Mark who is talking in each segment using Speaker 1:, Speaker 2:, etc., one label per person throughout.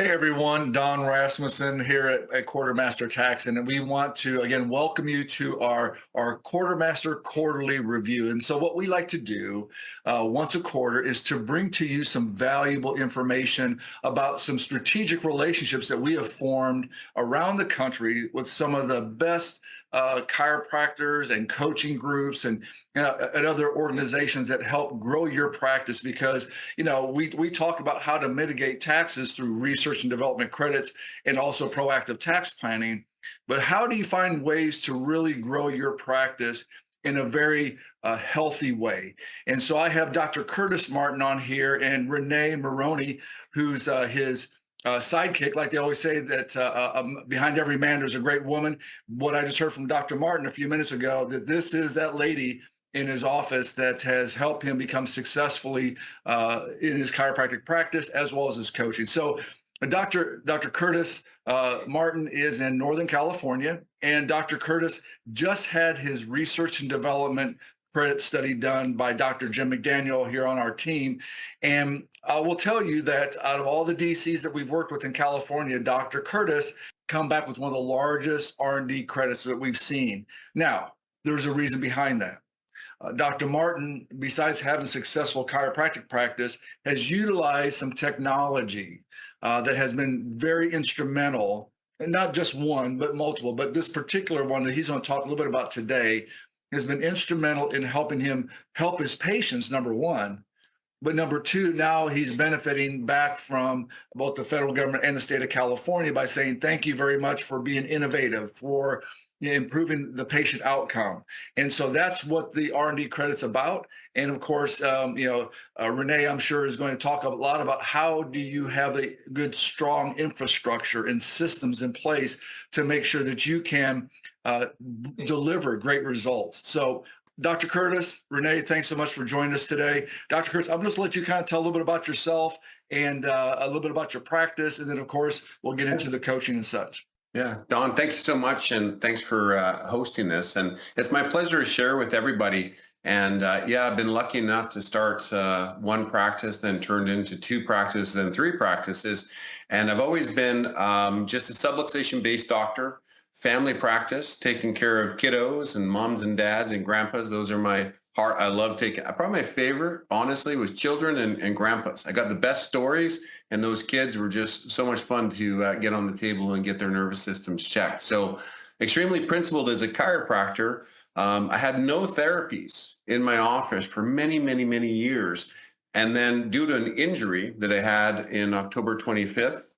Speaker 1: Hey everyone, Don Rasmussen here at Quartermaster Tax, and we want to again welcome you to our Quartermaster Quarterly Review. And so, what we like to do once a quarter is to bring to you some valuable information about some strategic relationships that we have formed around the country with some of the best chiropractors and coaching groups and other organizations that help grow your practice because we talk about how to mitigate taxes through research and development credits and also proactive tax planning. But how do you find ways to really grow your practice in a very healthy way? And so I have Dr. Curtis Martin on here and Renee Maroney, who's his sidekick, like they always say that behind every man there's a great woman. What I just heard from Dr. Martin a few minutes ago, that this is that lady in his office that has helped him become successfully in his chiropractic practice as well as his coaching. So Dr. Curtis Martin is in Northern California, and Dr. Curtis just had his research and development credit study done by Dr. Jim McDaniel here on our team. And I will tell you that out of all the DCs that we've worked with in California, Dr. Curtis come back with one of the largest R&D credits that we've seen. Now, there's a reason behind that. Dr. Martin, besides having successful chiropractic practice, has utilized some technology that has been very instrumental, and not just one, but multiple. But this particular one that he's going to talk a little bit about today has been instrumental in helping him help his patients, number one. But number two, now he's benefiting back from both the federal government and the state of California by saying, thank you very much for being innovative, for improving the patient outcome. And so that's what the R&D credit's about. And of course, Renee, I'm sure, is going to talk a lot about how do you have a good, strong infrastructure and systems in place to make sure that you can deliver great results. So Dr. Curtis, Renee, thanks so much for joining us today. Dr. Curtis, I'm just going to let you kind of tell a little bit about yourself and a little bit about your practice. And then, of course, we'll get into the coaching and such.
Speaker 2: Yeah, Don, thank you so much. And thanks for hosting this. And it's my pleasure to share with everybody. And I've been lucky enough to start one practice, then turned into two practices and three practices. And I've always been just a subluxation-based doctor, family practice, taking care of kiddos and moms and dads and grandpas. Those are my heart. I love taking, probably my favorite, honestly, was children and grandpas. I got the best stories, and those kids were just so much fun to get on the table and get their nervous systems checked. So extremely principled as a chiropractor. I had no therapies in my office for many, many, many years. And then due to an injury that I had in October 25th,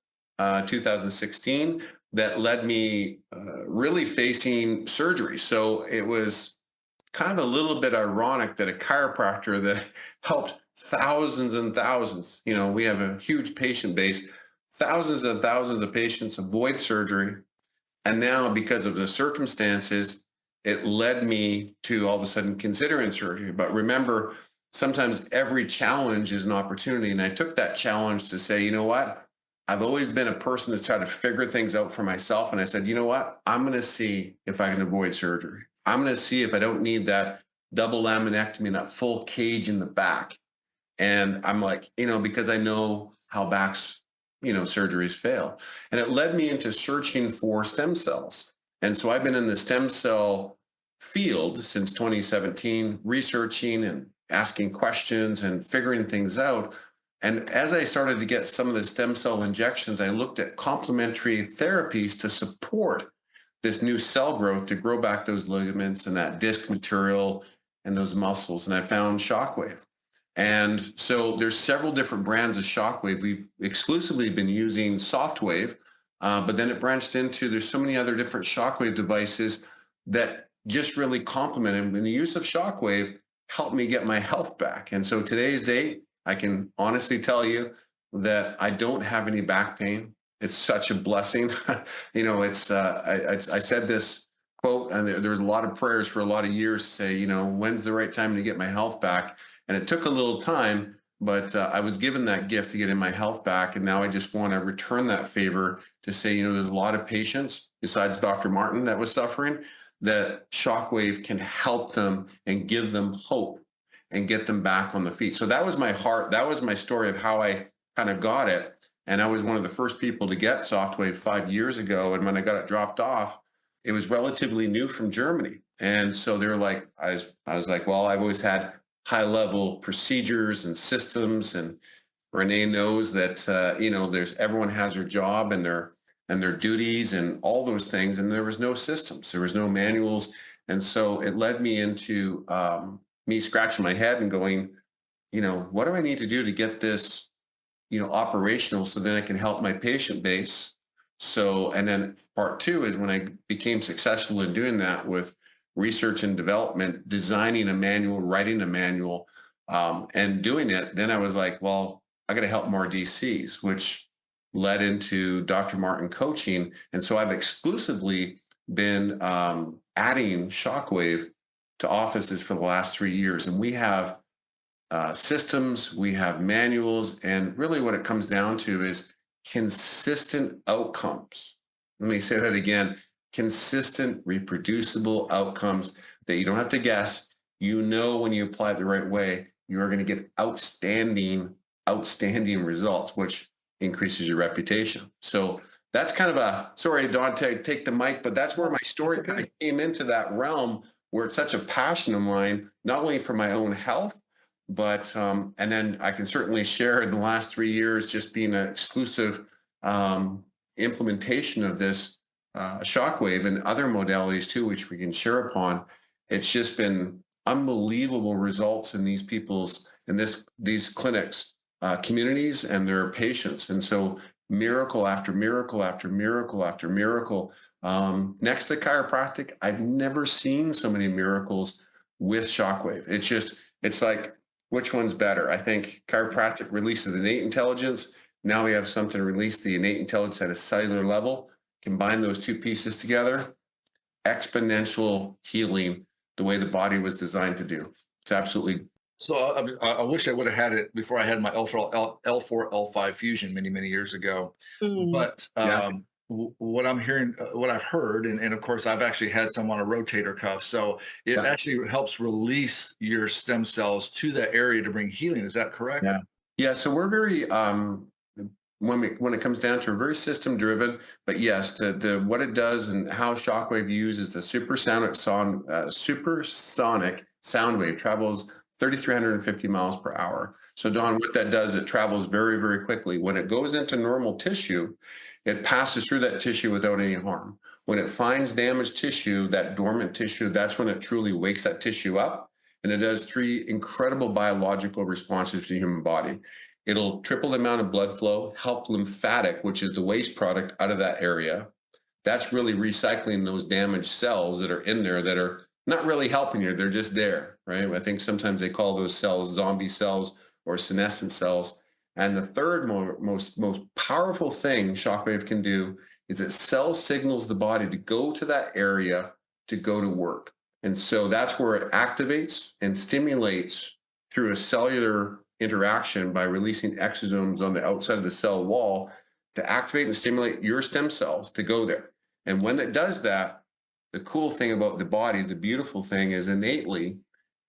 Speaker 2: 2016, that led me really facing surgery. So it was kind of a little bit ironic that a chiropractor that helped thousands and thousands, we have a huge patient base, thousands and thousands of patients avoid surgery. And now, because of the circumstances, it led me to all of a sudden considering surgery. But remember, sometimes every challenge is an opportunity. And I took that challenge to say, you know what? I've always been a person that's tried to figure things out for myself. And I said, you know what? I'm going to see if I can avoid surgery. I'm going to see if I don't need that double laminectomy, that full cage in the back. And I'm like, because I know how backs, surgeries fail. And it led me into searching for stem cells. And so I've been in the stem cell field since 2017, researching and asking questions and figuring things out. And as I started to get some of the stem cell injections, I looked at complementary therapies to support this new cell growth to grow back those ligaments and that disc material and those muscles. And I found Shockwave. And so there's several different brands of Shockwave. We've exclusively been using Softwave, but then it branched into, there's so many other different Shockwave devices that just really complement it. And the use of Shockwave helped me get my health back. And so today's date, I can honestly tell you that I don't have any back pain. It's such a blessing. I said this quote, and there's a lot of prayers for a lot of years to say, when's the right time to get my health back? And it took a little time, but I was given that gift to getting my health back. And now I just want to return that favor to say, there's a lot of patients besides Dr. Martin that was suffering, that Shockwave can help them and give them hope and get them back on the feet. So that was my heart. That was my story of how I kind of got it. And I was one of the first people to get Softwave 5 years ago. And when I got it dropped off, it was relatively new from Germany. And so they're like, I was like, well, I've always had high level procedures and systems. And Renee knows that, there's everyone has their job and their duties and all those things. And there was no systems, there was no manuals. And so it led me into me scratching my head and going, what do I need to do to get this, operational so then I can help my patient base. So, and then part two is when I became successful in doing that with research and development, designing a manual, writing a manual, and doing it, then I was like, well, I got to help more DCs, which led into Dr. Martin coaching. And so I've exclusively been adding Shockwave to offices for the last 3 years. And we have systems, we have manuals, and really what it comes down to is consistent outcomes. Let me say that again, consistent, reproducible outcomes that you don't have to guess. When you apply it the right way, you're going to get outstanding results, which increases your reputation. So that's kind of sorry, Don, take the mic, but that's where my story kind of came into that realm where it's such a passion of mine, not only for my own health, but and then I can certainly share in the last 3 years, just being an exclusive implementation of this Shockwave and other modalities too, which we can share upon. It's just been unbelievable results in these these clinics, communities, and their patients. And so miracle after miracle after miracle after miracle. Next to chiropractic, I've never seen so many miracles with Shockwave. It's like, which one's better? I think chiropractic releases innate intelligence. Now we have something to release the innate intelligence at a cellular level. Combine those two pieces together, exponential healing, the way the body was designed to do. It's absolutely.
Speaker 1: So I wish I would have had it before I had my L4, L5 fusion many years ago. But
Speaker 2: Yeah.
Speaker 1: what I'm hearing, what I've heard, and of course I've actually had some on a rotator cuff, so it
Speaker 2: Yeah.
Speaker 1: actually helps release your stem cells to that area to bring healing. Is that correct?
Speaker 2: Yeah. Yeah. So we're very when it comes down to, very system driven, but yes, the what it does and how Shockwave uses the supersonic sound wave travels 3,350 miles per hour. So Don, what that does, it travels very quickly. When it goes into normal tissue, it passes through that tissue without any harm. When it finds damaged tissue, that dormant tissue, that's when it truly wakes that tissue up. And it does three incredible biological responses to the human body. It'll triple the amount of blood flow, help lymphatic, which is the waste product, out of that area. That's really recycling those damaged cells that are in there that are not really helping you. They're just there, right? I think sometimes they call those cells zombie cells or senescent cells. And the third most powerful thing Shockwave can do is it cell signals the body to go to that area to go to work. And so that's where it activates and stimulates through a cellular interaction by releasing exosomes on the outside of the cell wall to activate and stimulate your stem cells to go there. And when it does that, the cool thing about the body, the beautiful thing is innately,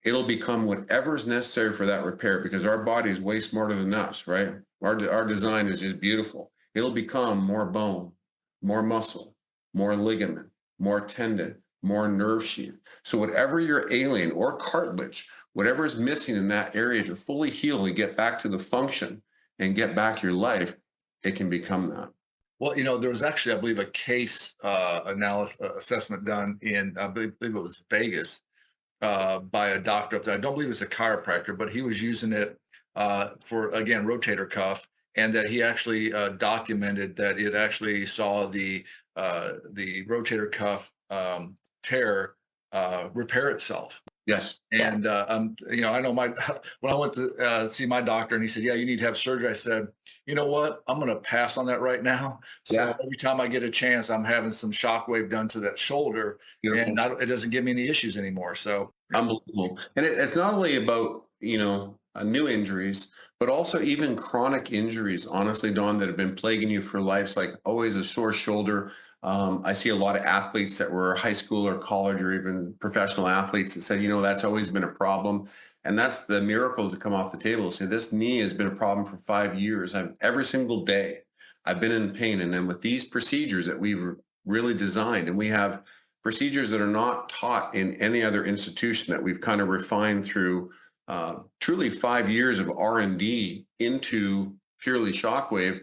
Speaker 2: it'll become whatever's necessary for that repair, because our body is way smarter than us, right? Our design is just beautiful. It'll become more bone, more muscle, more ligament, more tendon, more nerve sheath. So whatever you're ailing, or cartilage, whatever is missing in that area to fully heal and get back to the function and get back your life, it can become that.
Speaker 1: Well, there was actually, I believe, a case analysis assessment done in, I believe it was Vegas, by a doctor up there. I don't believe it's a chiropractor, but he was using it for, again, rotator cuff, and that he actually documented that it actually saw the rotator cuff tear repair itself.
Speaker 2: Yes.
Speaker 1: And I know when I went to see my doctor, and he said, "Yeah, you need to have surgery." I said, "You know what? I'm going to pass on that right now." So
Speaker 2: Yeah.
Speaker 1: every time I get a chance, I'm having some shockwave done to that shoulder,
Speaker 2: Beautiful.
Speaker 1: and it doesn't give me any issues anymore. So
Speaker 2: Unbelievable. And it's not only about, new injuries, but also even chronic injuries, honestly, Don, that have been plaguing you for life. It's like always a sore shoulder. I see a lot of athletes that were high school or college or even professional athletes that said, that's always been a problem. And that's the miracles that come off the table. Say, this knee has been a problem for 5 years. Every single day I've been in pain. And then with these procedures that we've really designed, and we have procedures that are not taught in any other institution that we've kind of refined through truly 5 years of R&D into purely shockwave.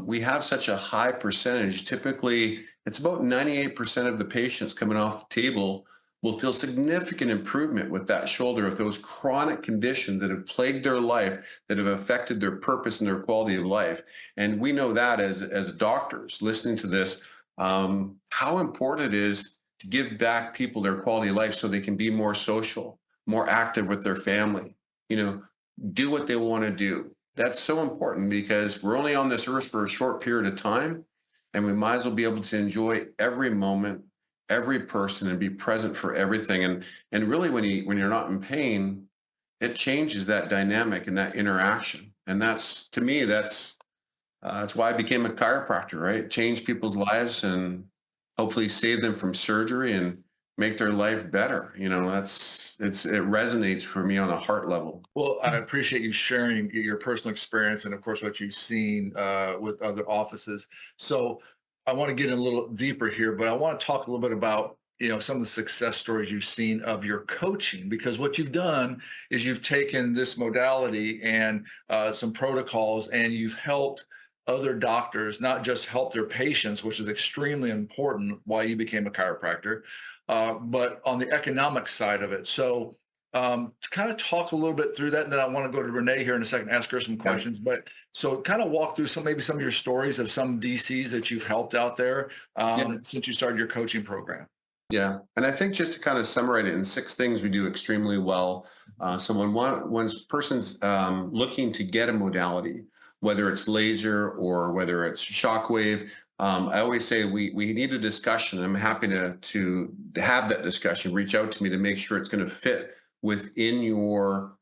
Speaker 2: We have such a high percentage. Typically, it's about 98% of the patients coming off the table will feel significant improvement with that shoulder of those chronic conditions that have plagued their life, that have affected their purpose and their quality of life. And we know that as doctors listening to this, how important it is to give back people their quality of life so they can be more social, more active with their family, do what they want to do. That's so important because we're only on this earth for a short period of time, and we might as well be able to enjoy every moment, every person, and be present for everything. And really, when you're not in pain, it changes that dynamic and that interaction. And that's, to me, that's why I became a chiropractor, right? Change people's lives and hopefully save them from surgery and make their life better. It resonates for me on a heart level.
Speaker 1: Well, I appreciate you sharing your personal experience and, of course, what you've seen with other offices. So I want to get in a little deeper here, but I want to talk a little bit about some of the success stories you've seen of your coaching, because what you've done is you've taken this modality and some protocols, and you've helped other doctors not just help their patients, which is extremely important, why you became a chiropractor, but on the economic side of it. So to kind of talk a little bit through that, and then I want to go to Renee here in a second, ask her some
Speaker 2: Yeah.
Speaker 1: questions. But so kind of walk through maybe some of your stories of some DCs that you've helped out there
Speaker 2: Yeah.
Speaker 1: since you started your coaching program.
Speaker 2: Yeah. And I think just to kind of summarize it in 6 things we do extremely well. So when person's looking to get a modality, whether it's laser or whether it's shockwave, I always say we need a discussion. I'm happy to have that discussion. Reach out to me to make sure it's going to fit within your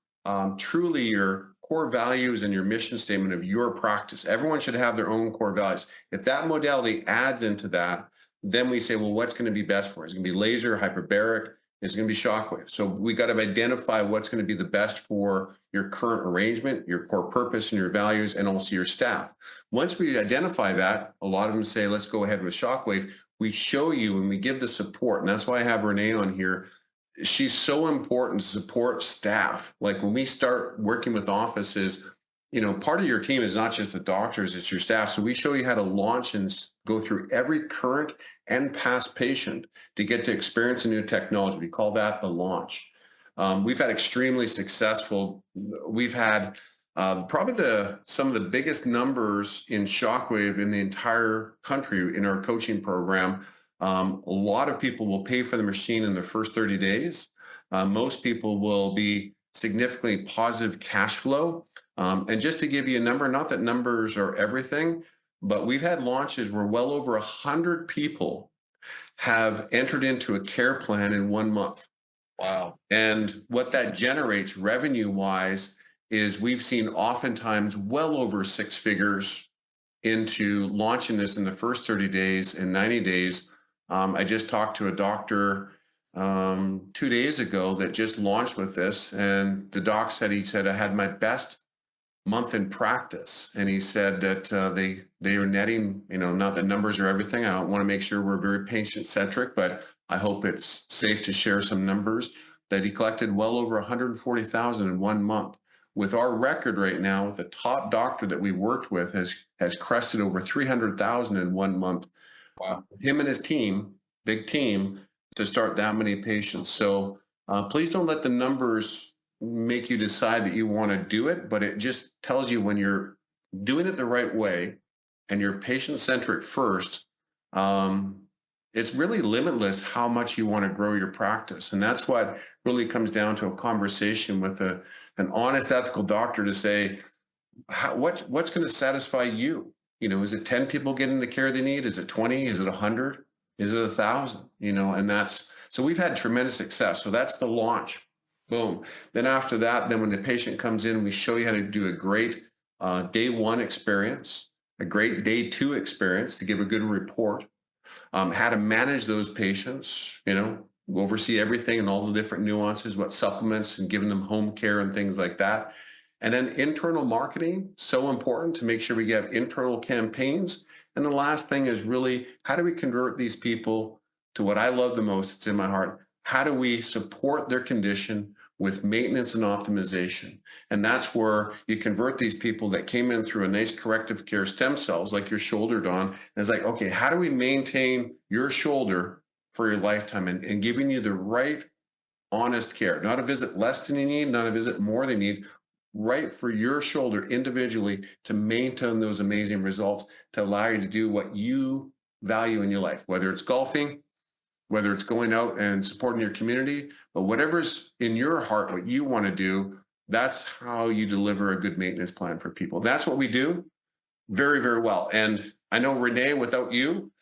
Speaker 2: truly your core values and your mission statement of your practice. Everyone should have their own core values. If that modality adds into that, then we say, well, what's going to be best for us? It's going to be laser, hyperbaric, it's going to be shockwave. So we got to identify what's going to be the best for your current arrangement, your core purpose and your values, and also your staff. Once we identify that, a lot of them say, let's go ahead with shockwave. We show you and we give the support. And that's why I have Renee on here. She's so important to support staff. Like when we start working with offices, part of your team is not just the doctors, it's your staff. So we show you how to launch and go through every current and past patient to get to experience a new technology. We call that the launch. We've had extremely successful, we've had probably some of the biggest numbers in shockwave in the entire country in our coaching program. A lot of people will pay for the machine in the first 30 days. Most people will be significantly positive cash flow. And just to give you a number, not that numbers are everything, but we've had launches where well over 100 people have entered into a care plan in 1 month.
Speaker 1: Wow.
Speaker 2: And what that generates revenue wise is we've seen oftentimes well over 6 figures into launching this in the first 30 days and 90 days. I just talked to a doctor 2 days ago that just launched with this, and the doc said, I had my best month in practice, and he said that they are netting, not that numbers are everything. I want to make sure we're very patient centric, but I hope it's safe to share some numbers that he collected well over 140,000 in 1 month. With our record right now, with the top doctor that we worked with has crested over 300,000 in 1 month.
Speaker 1: Wow.
Speaker 2: Him and his team, big team, to start that many patients. So please don't let the numbers make you decide that you want to do it, but it just tells you when you're doing it the right way and you're patient centric first, it's really limitless how much you want to grow your practice. And that's what really comes down to a conversation with an honest, ethical doctor to say, what's going to satisfy you? Is it 10 people getting the care they need? Is it 20? Is it 100? Is it 1,000? And so we've had tremendous success. So that's the launch. Boom. Then after that, then when the patient comes in, we show you how to do a great day one experience, a great day two experience to give a good report, how to manage those patients, oversee everything and all the different nuances, what supplements and giving them home care and things like that. And then internal marketing, so important to make sure we get internal campaigns. And the last thing is really, how do we convert these people to what I love the most? It's in my heart. How do we support their condition with maintenance and optimization? And that's where you convert these people that came in through a nice corrective care stem cells, like your shoulder, Don. And it's like, okay, how do we maintain your shoulder for your lifetime and giving you the right honest care, not a visit less than you need, not a visit more than you need, right for your shoulder individually to maintain those amazing results, to allow you to do what you value in your life, whether it's golfing, whether it's going out and supporting your community, but whatever's in your heart, what you want to do, that's how you deliver a good maintenance plan for people. That's what we do very, very well. And I know, Renee, without you,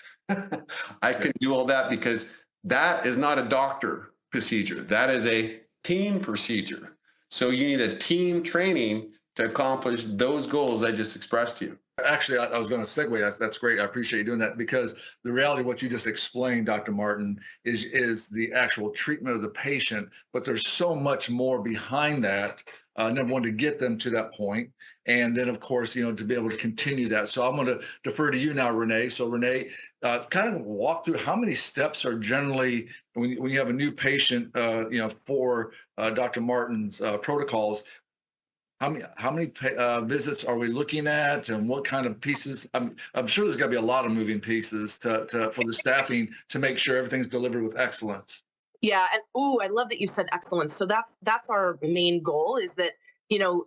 Speaker 2: I can do all that because that is not a doctor procedure. That is a team procedure. So you need a team training to accomplish those goals I just expressed to you.
Speaker 1: Actually, I was going to segue. That's great. I appreciate you doing that, because the reality of what you just explained, Dr. Martin, is the actual treatment of the patient. But there's so much more behind that. Number one, to get them to that point, and then, of course, to be able to continue that. So I'm going to defer to you now, Renee. So Renee, kind of walk through how many steps are generally when you have a new patient, for Dr. Martin's protocols. How many visits are we looking at, and what kind of pieces? I'm sure there's got to be a lot of moving pieces for the staffing to make sure everything's delivered with excellence.
Speaker 3: Yeah, and ooh, I love that you said excellence. So that's our main goal, is that, you know,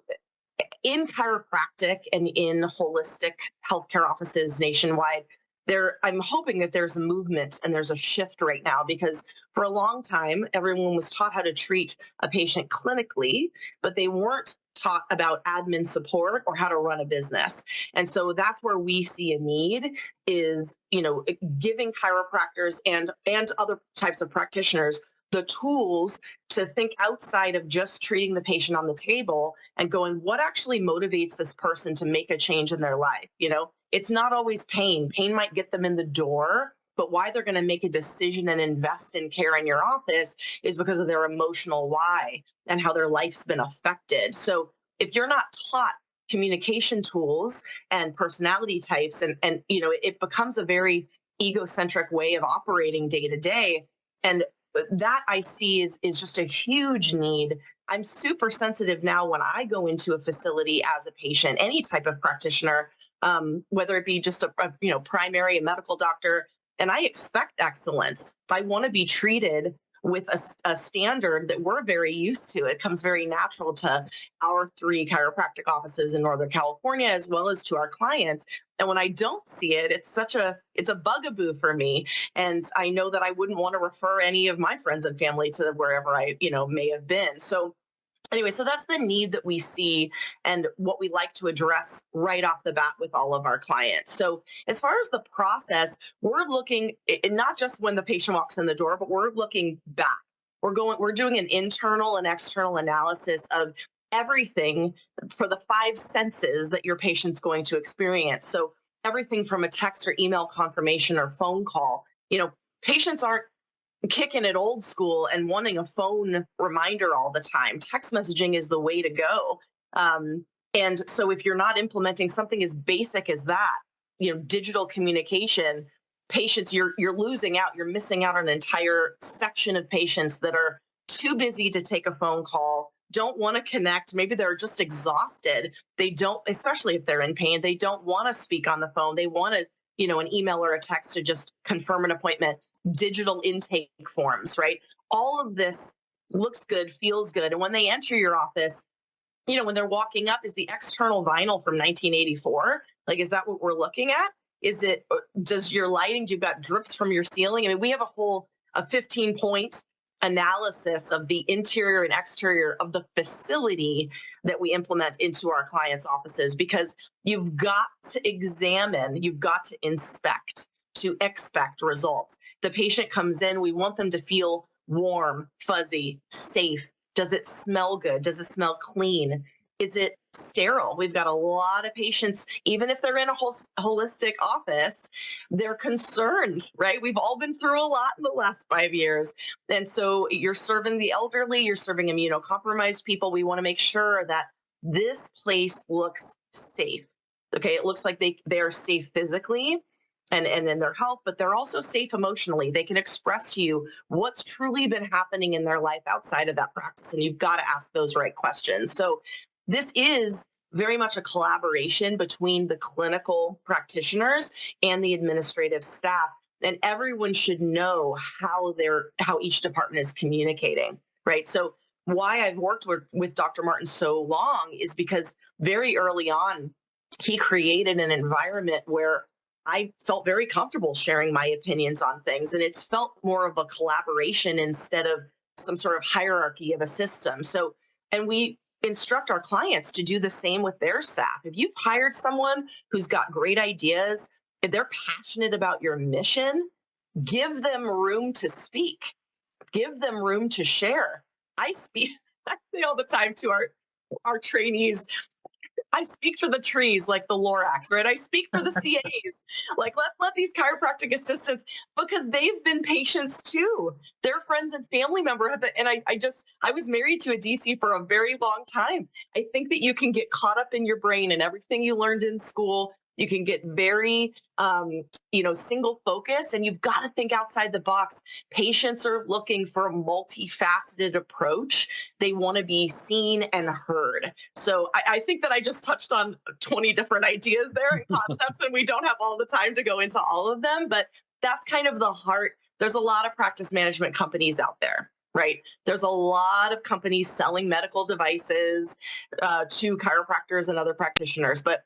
Speaker 3: in chiropractic and in holistic healthcare offices nationwide, I'm hoping that there's a movement and there's a shift right now, because for a long time everyone was taught how to treat a patient clinically, but they weren't taught about admin support or how to run a business. And so that's where we see a need, is, giving chiropractors and other types of practitioners the tools to think outside of just treating the patient on the table and going, what actually motivates this person to make a change in their life? It's not always pain. Pain might get them in the door, but why they're going to make a decision and invest in care in your office is because of their emotional why and how their life's been affected. So if you're not taught communication tools and personality types, and it becomes a very egocentric way of operating day to day. And that I see is just a huge need. I'm super sensitive now when I go into a facility as a patient, any type of practitioner, whether it be just a primary, a medical doctor, and I expect excellence. If I want to be treated with a standard that we're very used to, it comes very natural to our 3 chiropractic offices in Northern California, as well as to our clients. And when I don't see it, it's a bugaboo for me. And I know that I wouldn't want to refer any of my friends and family to wherever I, may have been. So anyway, so that's the need that we see and what we like to address right off the bat with all of our clients. So as far as the process, we're looking not just when the patient walks in the door, but we're looking back. We're doing an internal and external analysis of everything for the 5 senses that your patient's going to experience. So everything from a text or email confirmation or phone call. Patients aren't kicking it old school and wanting a phone reminder all the time. Text messaging is the way to go. And so if you're not implementing something as basic as that, digital communication, patients, you're losing out. You're missing out on an entire section of patients that are too busy to take a phone call, don't want to connect. Maybe they're just exhausted. They don't, especially if they're in pain, they don't want to speak on the phone. They want to, an email or a text to just confirm an appointment. Digital intake forms, right? All of this looks good, feels good. And when they enter your office, when they're walking up, is the external vinyl from 1984? Like, is that what we're looking at? Does your lighting, you've got drips from your ceiling? I mean, we have a 15-point analysis of the interior and exterior of the facility that we implement into our clients' offices, because you've got to examine, you've got to inspect to expect results. The patient comes in, we want them to feel warm, fuzzy, safe. Does it smell good? Does it smell clean? Is it sterile? We've got a lot of patients, even if they're in a holistic office, they're concerned, right? We've all been through a lot in the last 5 years. And so you're serving the elderly, you're serving immunocompromised people. We want to make sure that this place looks safe. Okay, it looks like they're safe physically and in their health, but they're also safe emotionally. They can express to you what's truly been happening in their life outside of that practice. And you've got to ask those right questions. So this is very much a collaboration between the clinical practitioners and the administrative staff. And everyone should know how each department is communicating, right? So why I've worked with Dr. Martin so long is because very early on, he created an environment where I felt very comfortable sharing my opinions on things. And it's felt more of a collaboration instead of some sort of hierarchy of a system. So, and we instruct our clients to do the same with their staff. If you've hired someone who's got great ideas, if they're passionate about your mission, give them room to speak, give them room to share. I speak, I say all the time to our trainees, I speak for the trees like the Lorax, right? I speak for the CAs. Like, let these chiropractic assistants, because they've been patients too. Their friends and family member have been, and I was married to a DC for a very long time. I think that you can get caught up in your brain and everything you learned in school. You can get very, single focus, and you've got to think outside the box. Patients are looking for a multifaceted approach. They want to be seen and heard. So I think that I just touched on 20 different ideas there and concepts, and we don't have all the time to go into all of them, but that's kind of the heart. There's a lot of practice management companies out there, right? There's a lot of companies selling medical devices to chiropractors and other practitioners, but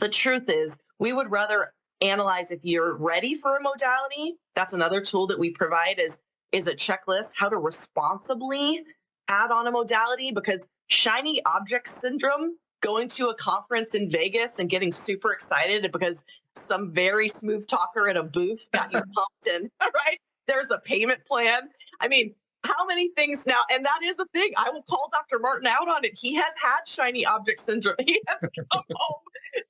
Speaker 3: the truth is, we would rather analyze if you're ready for a modality. That's another tool that we provide is a checklist, how to responsibly add on a modality, because shiny object syndrome, going to a conference in Vegas and getting super excited because some very smooth talker at a booth got you pumped in, right? There's a payment plan. I mean, how many things now? And that is the thing. I will call Dr. Martin out on it. He has had shiny object syndrome. He has come home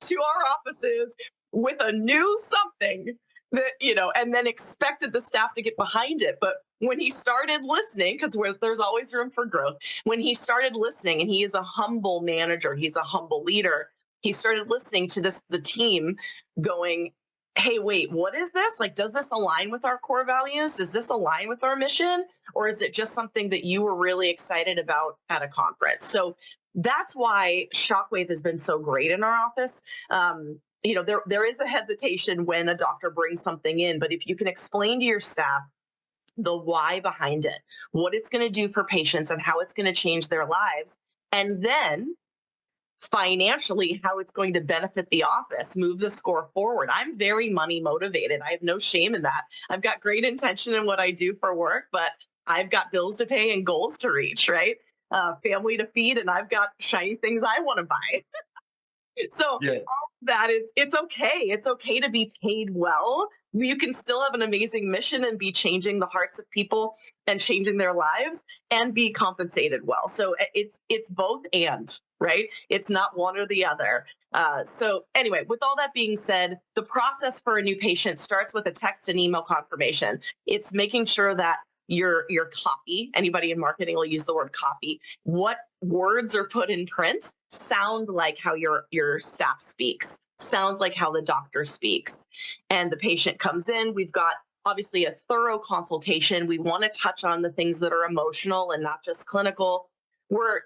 Speaker 3: to our offices with a new something that, and then expected the staff to get behind it. But when he started listening, because there's always room for growth, when he started listening, and he is a humble manager, he's a humble leader, he started listening to the team going, hey, wait, what is this? Like, does this align with our core values? Does this align with our mission? Or is it just something that you were really excited about at a conference? So that's why Shockwave has been so great in our office. There is a hesitation when a doctor brings something in, but if you can explain to your staff the why behind it, what it's going to do for patients and how it's going to change their lives, and then financially how it's going to benefit the office, move the score forward. I'm very money motivated. I have no shame in that. I've got great intention in what I do for work, but I've got bills to pay and goals to reach, right? Family to feed, and I've got shiny things I want to buy. So
Speaker 1: Yeah.
Speaker 3: all of that it's okay. It's okay to be paid well. You can still have an amazing mission and be changing the hearts of people and changing their lives and be compensated well. So it's both and, right? It's not one or the other. So anyway, with all that being said, the process for a new patient starts with a text and email confirmation. It's making sure that your copy, anybody in marketing will use the word copy, what words are put in print sound like how your staff speaks, sounds like how the doctor speaks. And the patient comes in, we've got obviously a thorough consultation. We want to touch on the things that are emotional and not just clinical. We're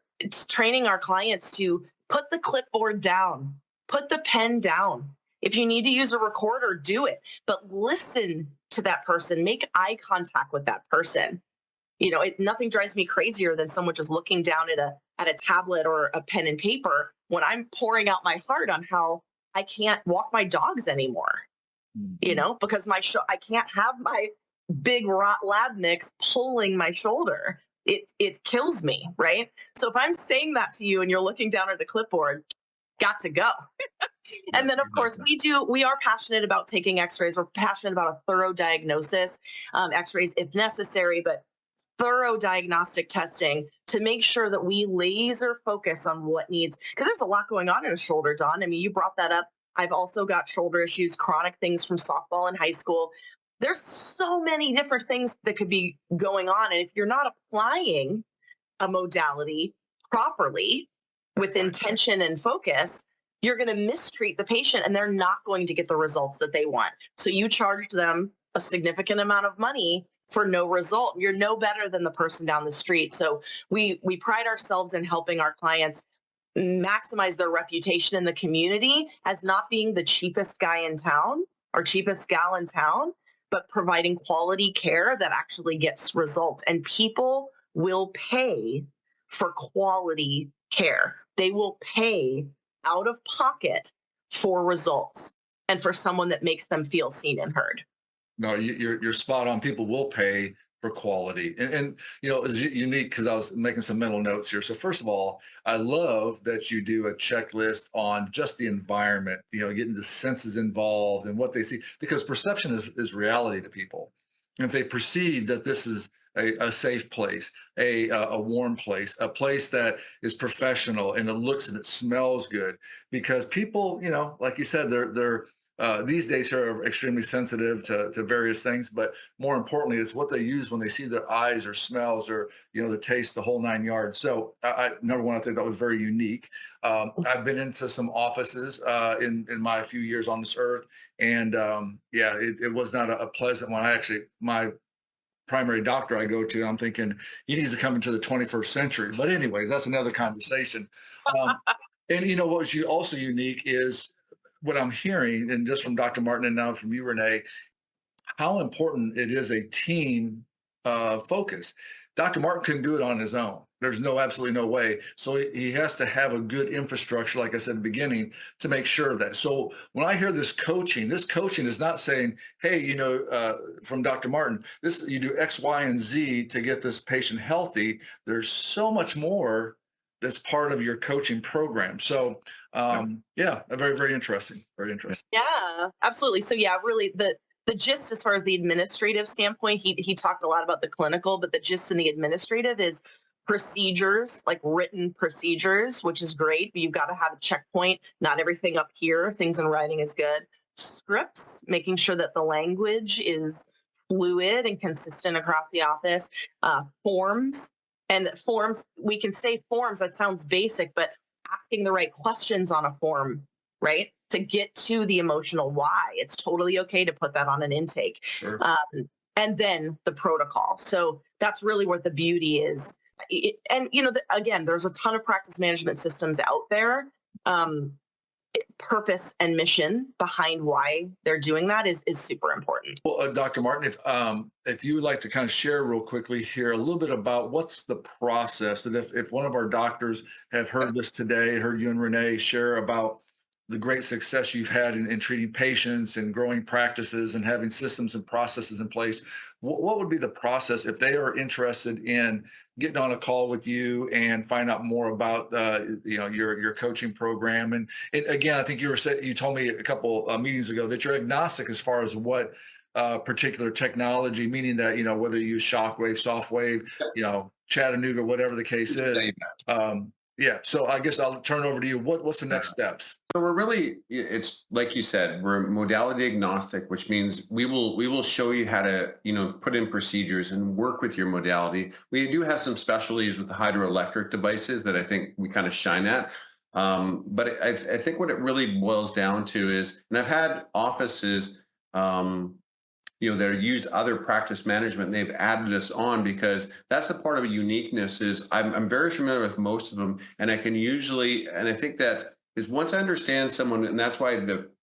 Speaker 3: training our clients to put the clipboard down, put the pen down. If you need to use a recorder, do it, but listen to that person, make eye contact with that person. Nothing drives me crazier than someone just looking down at a tablet or a pen and paper when I'm pouring out my heart on how I can't walk my dogs anymore, because I can't have my big lab mix pulling my shoulder. It kills me, right? So if I'm saying that to you and you're looking down at the clipboard, got to go. And then, of course, we are passionate about taking x-rays. We're passionate about a thorough diagnosis, x-rays if necessary, but thorough diagnostic testing to make sure that we laser focus on what needs, because there's a lot going on in a shoulder, Don. I mean, you brought that up. I've also got shoulder issues, chronic things from softball in high school. There's so many different things that could be going on. And if you're not applying a modality properly with intention and focus, you're going to mistreat the patient and they're not going to get the results that they want. So you charge them a significant amount of money for no result. You're no better than the person down the street. So we pride ourselves in helping our clients maximize their reputation in the community as not being the cheapest guy in town or cheapest gal in town, but providing quality care that actually gets results. And people will pay for quality care. They will pay out of pocket for results and for someone that makes them feel seen and heard.
Speaker 1: No, you're spot on. People will pay for quality, and you know, it's unique because I was making some mental notes here. So first of all, I love that you do a checklist on just the environment. You know, getting the senses involved and what they see, because perception is reality to people. And if they perceive that this is a safe place, a warm place, a place that is professional and it looks and it smells good, because people, you know, like you said, they're these days are extremely sensitive to various things, but more importantly, it's what they use when they see their eyes or smells or, you know, the taste, the whole nine yards. So number one, I think that was very unique. I've been into some offices in my few years on this earth, and yeah, it was not a pleasant one. I actually, my primary doctor I go to, I'm thinking he needs to come into the 21st century. But anyways, that's another conversation. Um, and you know what was also unique is what I'm hearing, and just from Dr. Martin and now from you, Renee, how important it is a team focus. Dr. Martin couldn't do it on his own. There's absolutely no way. So he has to have a good infrastructure, like I said at the beginning, to make sure of that. So when I hear this coaching is not saying, hey, you know, from Dr. Martin, this you do X, Y, and Z to get this patient healthy. There's so much more that's part of your coaching program. So yeah, very, very interesting. Very interesting.
Speaker 3: Yeah, absolutely. So yeah, really the gist as far as the administrative standpoint, he talked a lot about the clinical, but the gist in the administrative is procedures, like written procedures, which is great, but you've got to have a checkpoint. Not everything up here, things in writing is good. Scripts, making sure that the language is fluid and consistent across the office. Forms, and forms, we can say forms, that sounds basic, but asking the right questions on a form, right? To get to the emotional why. It's totally okay to put that on an intake.
Speaker 1: Sure.
Speaker 3: And then the protocol. So that's really what the beauty is. And, you know, again, there's a ton of practice management systems out there. Purpose and mission behind why they're doing that is super important.
Speaker 1: Well, Dr. Martin, if you would like to kind of share real quickly here a little bit about what's the process, and if one of our doctors have heard this today, heard you and Renee share about the great success you've had in treating patients and growing practices and having systems and processes in place, what would be the process if they are interested in getting on a call with you and find out more about you know, your coaching program? And again, I think you told me a couple meetings ago that you're agnostic as far as what particular technology, meaning that, you know, whether you use Shockwave, Softwave, you know, Chattanooga, whatever the case is. Yeah, so I guess I'll turn over to you. What's the next steps?
Speaker 2: So we're really, it's like you said, we're modality agnostic, which means we will show you how to, you know, put in procedures and work with your modality. We do have some specialties with the hydroelectric devices that I think we kind of shine at. But I think what it really boils down to is, and I've had offices, you know, that used other practice management, and they've added us on because that's the part of a uniqueness is I'm very familiar with most of them, and I can usually, and I think that is once I understand someone, and that's why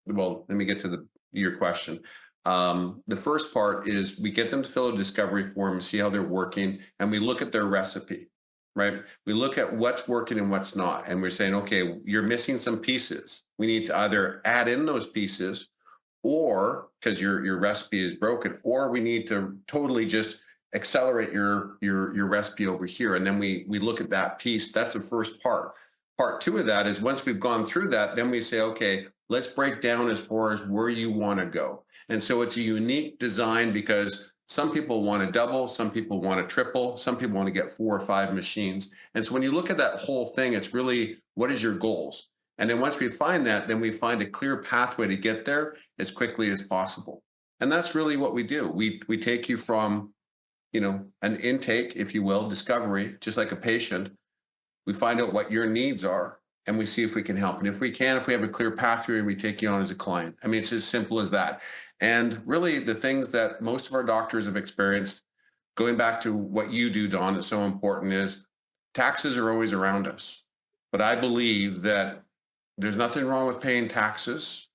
Speaker 2: well, let me get to your question. The first part is we get them to fill a discovery form, see how they're working, and we look at their recipe, right? We look at what's working and what's not, and we're saying, okay, you're missing some pieces. We need to either add in those pieces, or because your recipe is broken, or we need to totally just accelerate your recipe over here. And then we look at that piece. That's the first part. Part two of that is once we've gone through that, then we say, okay, let's break down as far as where you want to go. And so it's a unique design because Some people want to double, some people want to triple, some people want to get 4 or 5 machines. And so when you look at that whole thing, it's really, what is your goals? And then once we find that, then we find a clear pathway to get there as quickly as possible. And that's really what we do. We take you from, an intake, if you will, discovery, just like a patient. We find out what your needs are and we see if we can help. And if we can, if we have a clear pathway, we take you on as a client. I mean, it's as simple as that. And really, the things that most of our doctors have experienced, going back to what you do, Don, is so important, is taxes are always around us. But I believe that there's nothing wrong with paying taxes.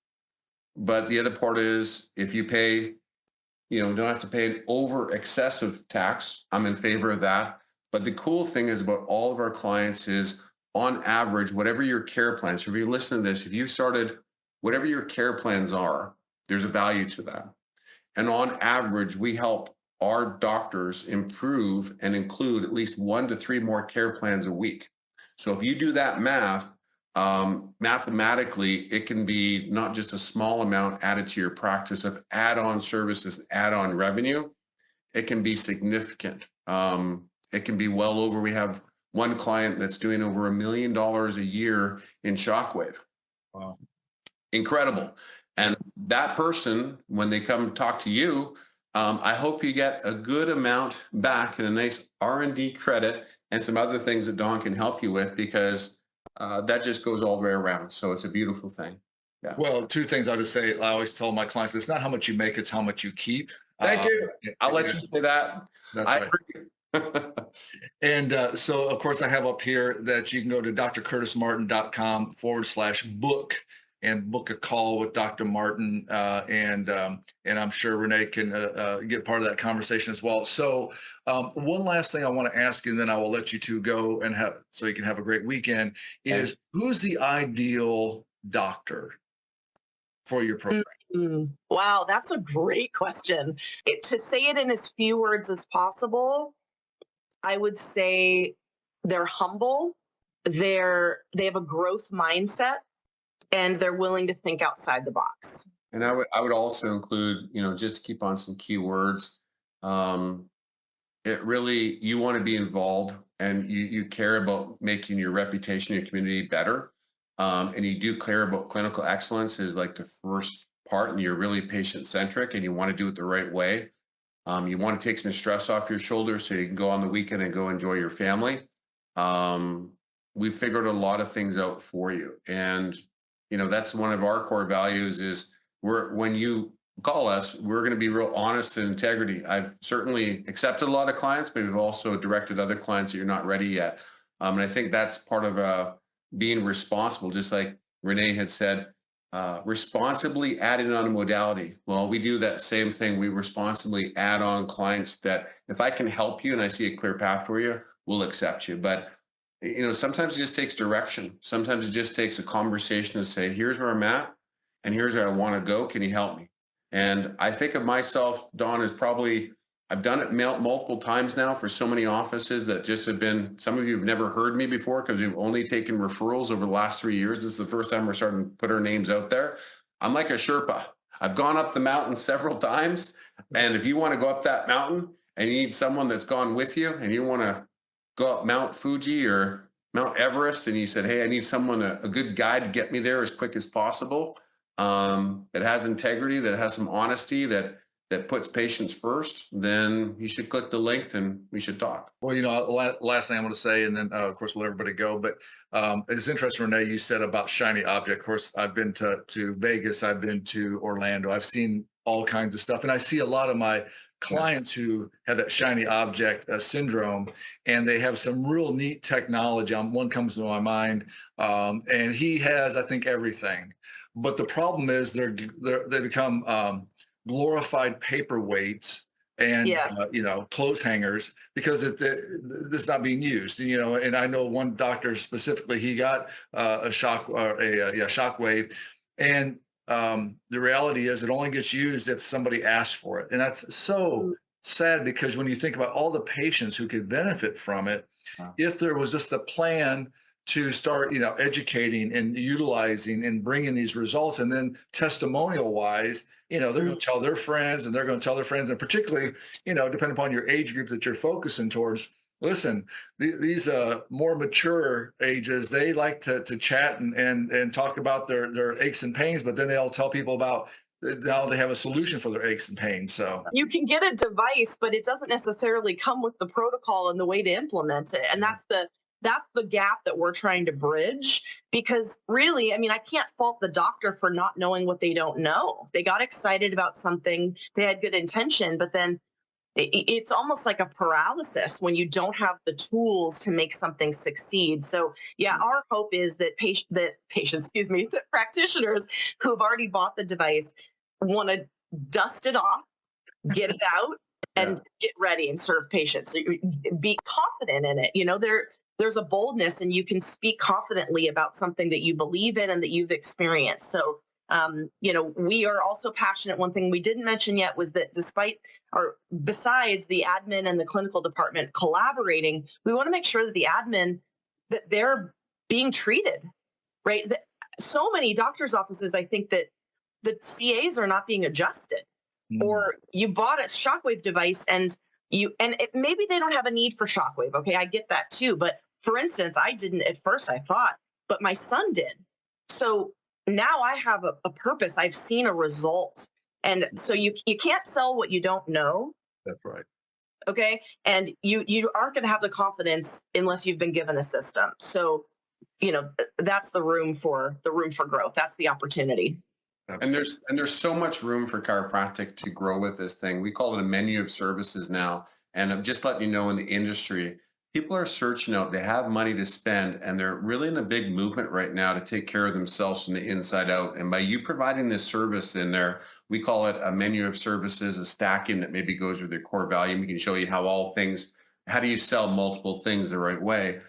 Speaker 2: But the other part is, if you pay, don't have to pay an over excessive tax. I'm in favor of that. But the cool thing is about all of our clients is, on average, whatever your care plans, so if you listen to this, if you started, whatever your care plans are, there's a value to that. And on average, we help our doctors improve and include at least 1 to 3 more care plans a week. So if you do that math, mathematically, it can be not just a small amount added to your practice of add-on services, add-on revenue. It can be significant. It can be well over, we have one client that's doing over $1 million a year in Shockwave.
Speaker 1: Wow.
Speaker 2: Incredible. And that person, when they come talk to you, I hope you get a good amount back and a nice R&D credit and some other things that Don can help you with, because that just goes all the way around. So it's a beautiful thing. Yeah.
Speaker 1: Well, 2 things I would say. I always tell my clients, it's not how much you make, it's how much you keep.
Speaker 2: Thank you. I'll let you say that.
Speaker 1: That's
Speaker 2: I
Speaker 1: right.
Speaker 2: agree.
Speaker 1: And so, of course, I have up here that you can go to drcurtismartin.com/book and book a call with Dr. Martin. And I'm sure Renee can get part of that conversation as well. So one last thing I want to ask you, and then I will let you two go and so you can have a great weekend, is who's the ideal doctor for your program?
Speaker 3: Wow, that's a great question. To say it in as few words as possible, I would say they're humble, they have a growth mindset, and they're willing to think outside the box.
Speaker 2: And I would also include, just to keep on some keywords, it really, you want to be involved and you care about making your reputation, your community better. And you do care about clinical excellence is like the first part, and you're really patient centric and you want to do it the right way. You want to take some stress off your shoulders so you can go on the weekend and go enjoy your family. We figured a lot of things out for you. And, that's one of our core values is when you call us, we're going to be real honest and integrity. I've certainly accepted a lot of clients, but we've also directed other clients that you're not ready yet. And I think that's part of being responsible, just like Renee had said, responsibly adding on a modality. Well, we do that same thing. We responsibly add on clients that if I can help you and I see a clear path for you, we'll accept you. But, sometimes it just takes direction. Sometimes it just takes a conversation to say, here's where I'm at and here's where I want to go. Can you help me? And I think of myself, Don, as probably, I've done it multiple times now for so many offices that just have been, some of you have never heard me before because we've only taken referrals over the last 3 years. This is the first time we're starting to put our names out there. I'm like a Sherpa. I've gone up the mountain several times. And if you want to go up that mountain and you need someone that's gone with you and you want to go up Mount Fuji or Mount Everest and you said, hey, I need someone, a good guide to get me there as quick as possible, that has integrity, that has some honesty, that puts patients first, then you should click the link and we should talk.
Speaker 1: Well, last thing I want to say, and then of course we'll let everybody go. But it's interesting, Renee, you said about shiny object. Of course, I've been to Vegas, I've been to Orlando, I've seen all kinds of stuff, and I see a lot of my clients who have that shiny object syndrome, and they have some real neat technology. One comes to my mind, and he has, I think, everything. But the problem is they become glorified paperweights and
Speaker 3: Yes.
Speaker 1: clothes hangers because it's not being used. And I know one doctor specifically, he got a shockwave, and the reality is it only gets used if somebody asks for it, and that's so sad because when you think about all the patients who could benefit from it, if there was just a plan to start, educating and utilizing and bringing these results. And then testimonial wise, they're going to tell their friends and they're going to tell their friends, and particularly, depending upon your age group that you're focusing towards. Listen, these more mature ages, they like to chat and talk about their aches and pains, but then they'll tell people about now they have a solution for their aches and pains. So
Speaker 3: you can get a device, but it doesn't necessarily come with the protocol and the way to implement it. And that's the gap that we're trying to bridge, because really, I mean, I can't fault the doctor for not knowing what they don't know. They got excited about something, they had good intention, but then it's almost like a paralysis when you don't have the tools to make something succeed. So yeah, our hope is that that practitioners who have already bought the device want to dust it off, get it out, and get ready and serve patients. Be confident in it. There's a boldness, and you can speak confidently about something that you believe in and that you've experienced. So we are also passionate. One thing we didn't mention yet was that besides the admin and the clinical department collaborating, we want to make sure that the admin, that they're being treated, right? So many doctors' offices, I think that the CAs are not being adjusted. Or you bought a shockwave device and maybe they don't have a need for shockwave. Okay, I get that too. But for instance, I didn't at first, I thought, but my son did. So now I have a purpose. I've seen a result. And so you can't sell what you don't know.
Speaker 1: that's right.
Speaker 3: Okay. And you aren't going to have the confidence unless you've been given a system. So, that's the room for growth. That's the opportunity.
Speaker 2: And there's so much room for chiropractic to grow with this thing. We call it a menu of services now. And I'm just letting you know, in the industry, people are searching out, they have money to spend, and they're really in a big movement right now to take care of themselves from the inside out. And by you providing this service in there, we call it a menu of services, a stacking that maybe goes with your core value. We can show you how do you sell multiple things the right way?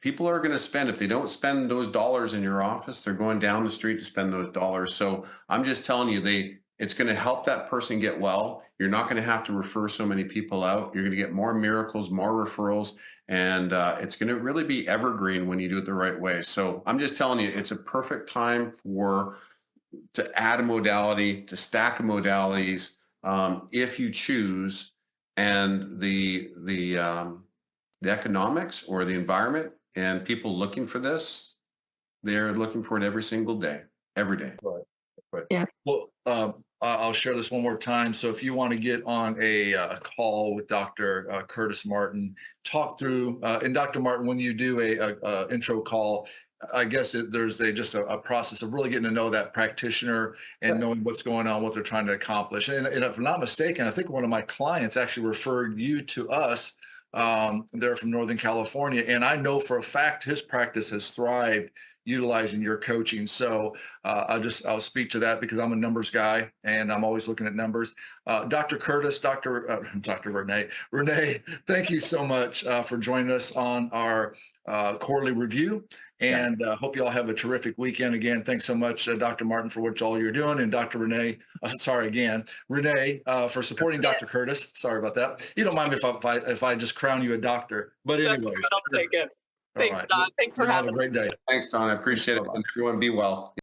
Speaker 2: People are going to spend. If they don't spend those dollars in your office, they're going down the street to spend those dollars. So I'm just telling you, it's going to help that person get well. You're not going to have to refer so many people out. You're going to get more miracles, more referrals, and it's going to really be evergreen when you do it the right way. So I'm just telling you, it's a perfect time to add a modality, to stack modalities, if you choose, and the economics or the environment and people looking for this, they're looking for it every single day, every day.
Speaker 1: Right.
Speaker 3: Yeah.
Speaker 1: Well, I'll share this one more time. So if you want to get on a call with Dr. Curtis Martin, talk through, and Dr. Martin, when you do a intro call, I guess there's just a process of really getting to know that practitioner and knowing what's going on, what they're trying to accomplish. And if I'm not mistaken, I think one of my clients actually referred you to us. They're from Northern California, and I know for a fact his practice has thrived utilizing your coaching. So I'll speak to that because I'm a numbers guy and I'm always looking at numbers. Dr. Curtis, Dr. Renee, thank you so much for joining us on our quarterly review, and hope you all have a terrific weekend. Again, thanks so much, Dr. Martin, for what all you're doing, and Dr. Renee, Renee, for supporting Dr. Curtis. Sorry about that. You don't mind me if I just crown you a doctor, but anyways.
Speaker 3: That's good. I'll take it. Thanks,
Speaker 1: All right.
Speaker 3: Don. Thanks for
Speaker 1: Have
Speaker 3: having
Speaker 1: a great
Speaker 3: us.
Speaker 1: day.
Speaker 2: Thanks, Don. I appreciate it. And everyone be well.